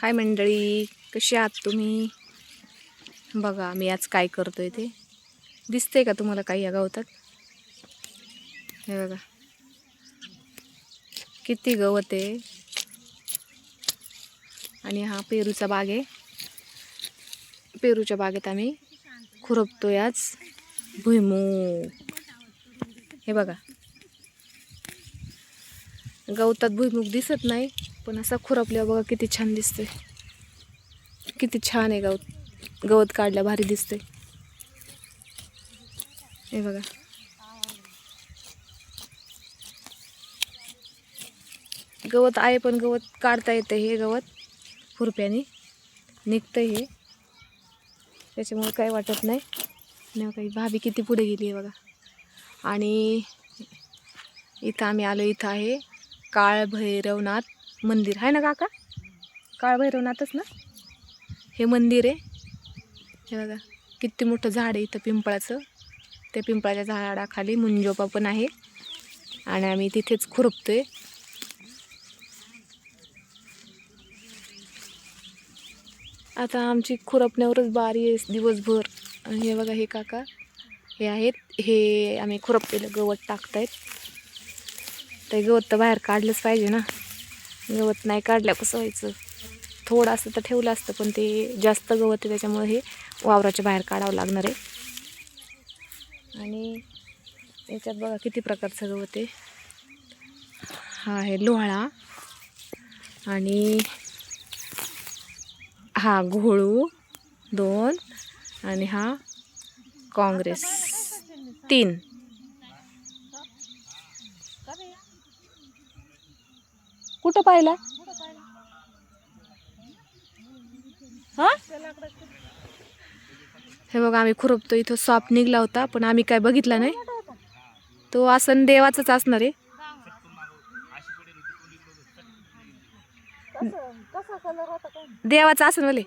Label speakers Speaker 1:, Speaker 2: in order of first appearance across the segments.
Speaker 1: हाय मंडळी, कशी आहात तुम्ही? बघा मी आज काय करतोय ते दिसते का तुम्हाला? काही या गवतात हे बघा किती गवत आहे. आणि हा पेरूचा बाग आहे. पेरूच्या बागेत आम्ही खुरपतोय आज भुईमूग. हे बघा गवतात भुईमूग दिसत नाही, पण असा खुरपल्यावर बघा किती छान दिसतोय. किती छान आहे गवत काढल्या भारी दिसतंय. हे बघा गवत आहे, पण गवत काढता येतं. हे गवत खुरप्याने निघतं हे, त्याच्यामुळे काही वाटत नाही. नाही काही भाभी किती पुढे गेली आहे बघा. आणि इथं आम्ही आलो. इथं आहे काळभैरवनाथ मंदिर आहे ना काका? काळभैरवनाथच ना हे मंदिर आहे. हे बघा किती मोठं झाड आहे इथं पिंपळाचं. त्या पिंपळाच्या झाडाखाली मुंजोपा पण आहे आणि आम्ही तिथेच खुरपतोय. आता आमची खुरपण्यावरच बारी आहे दिवसभर. आणि हे बघा हे काका हे आहेत, हे आम्ही खुरपलेलं गवत टाकतायत. ते गवत तर बाहेर काढलंच पाहिजे ना. गवत नाही काढल्या कसं व्हायचं? थोडं असतं तर ठेवलं असतं, पण ते जास्त गवत आहे त्याच्यामुळे हे वावराच्या बाहेर काढावं लागणार आहे. आणि याच्यात बघा किती प्रकारचं गवत आहे. हा आहे लोहाळा, आणि हा घोळू 2, आणि हा काँग्रेस 3. कुठं पाहिला? हा हे बघा आम्ही खुरपतो. इथं साप निघला होता, पण आम्ही काय बघितला नाही. तो आसन देवाचाच असणार आहे. देवाचं आसन वाले,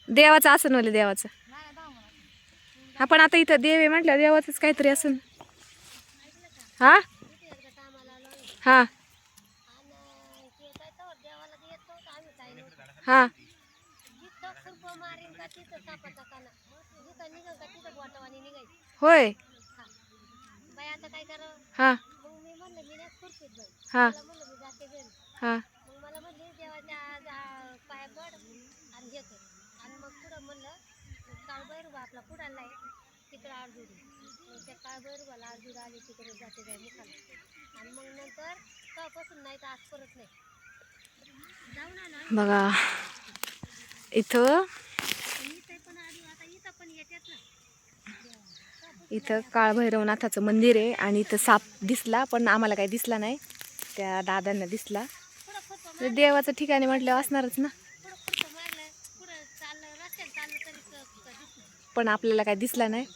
Speaker 1: देवाचं आसन वाले देवाचं. हा पण आता इथं देव आहे म्हटलं देवाचंच काहीतरी असन. हा हा हा होय. हा हा हा बघा इथं इथं काळभैरवनाथाचं मंदिर आहे. आणि इथं साप दिसला, पण आम्हाला काही दिसला नाही, त्या दादांना दिसला. देवाचं ठिकाणी म्हटलं असणारच ना, पण आपल्याला काही दिसला नाही.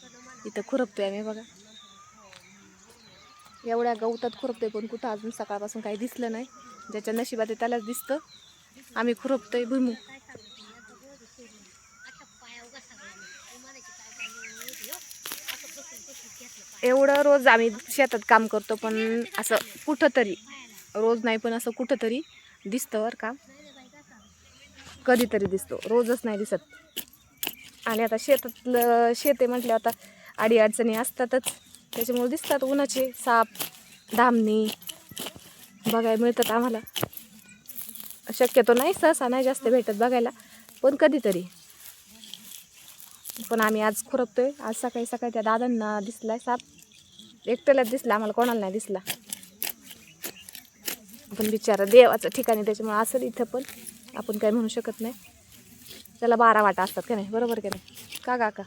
Speaker 1: इथं खुरपतोय आम्ही बघा. एवढ्या गवतात खुरपतोय, पण कुठं अजून सकाळपासून काही दिसलं नाही. ज्याच्या नशिबात आहे त्यालाच दिसतं. आम्ही खुरपतोय भुईमूग. एवढं रोज आम्ही शेतात काम करतो, पण असं कुठंतरी रोज नाही, पण असं कुठंतरी दिसतं बरं का. कधीतरी दिसतो, रोजच नाही दिसत. आणि आता शेतातलं शेत आहे म्हटलं, आता अडी अडचणी असतातच, त्याच्यामुळे दिसतात. उन्हाचे साप धामणी बघायला मिळतात आम्हाला. शक्यतो नाही, सहसा नाही जास्त भेटत बघायला, पण कधीतरी. पण आम्ही आज खुरपतोय. आज सकाळी सकाळी त्या दादांना दिसलाय साप, एकट्यालाच दिसला, आम्हाला कोणाला नाही दिसला. पण बिचारा देवाचं ठिकाणी, त्याच्यामुळे असेल इथं, पण आपण काय म्हणू शकत नाही. त्याला 12 वाटा असतात का नाही, बरोबर का नाही का काका?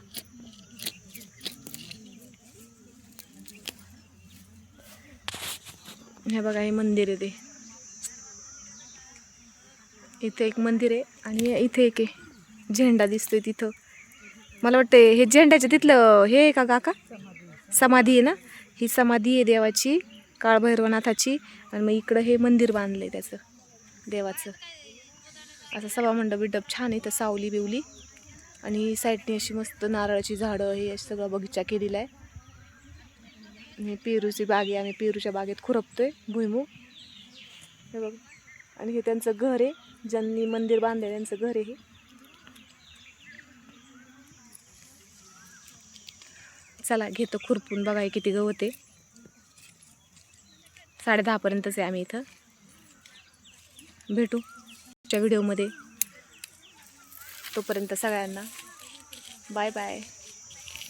Speaker 1: हे बघा हे मंदिर आहे. ते इथे एक मंदिर आहे, आणि इथे एक आहे झेंडा दिसतोय तिथं. मला वाटतं हे झेंड्याच्या तिथलं हे आहे का काका? समाधी आहे ना. ही समाधी आहे देवाची, काळभैरवनाथाची. आणि मग इकडं हे मंदिर बांधलंय त्याचं देवाचं. असं सभामंडप बिडप छान आहे. इथं सावली बिवली, आणि साईडने अशी मस्त नारळाची झाडं, हे सगळं बगीचा केलेला आहे. आणि पेरूची बाग आहे. आम्ही पेरूच्या बागेत खुरपतोय भुईमूग. हे बघ आणि हे त्यांचं घर आहे, ज्यांनी मंदिर बांधले त्यांचं घर आहे हे. चला घेतो खुरपून, बघा किती गवत आहे. 10:30 पर्यंतच आहे आम्ही इथं. भेटू पुढच्या व्हिडिओमध्ये. तोपर्यंत सगळ्यांना बाय बाय.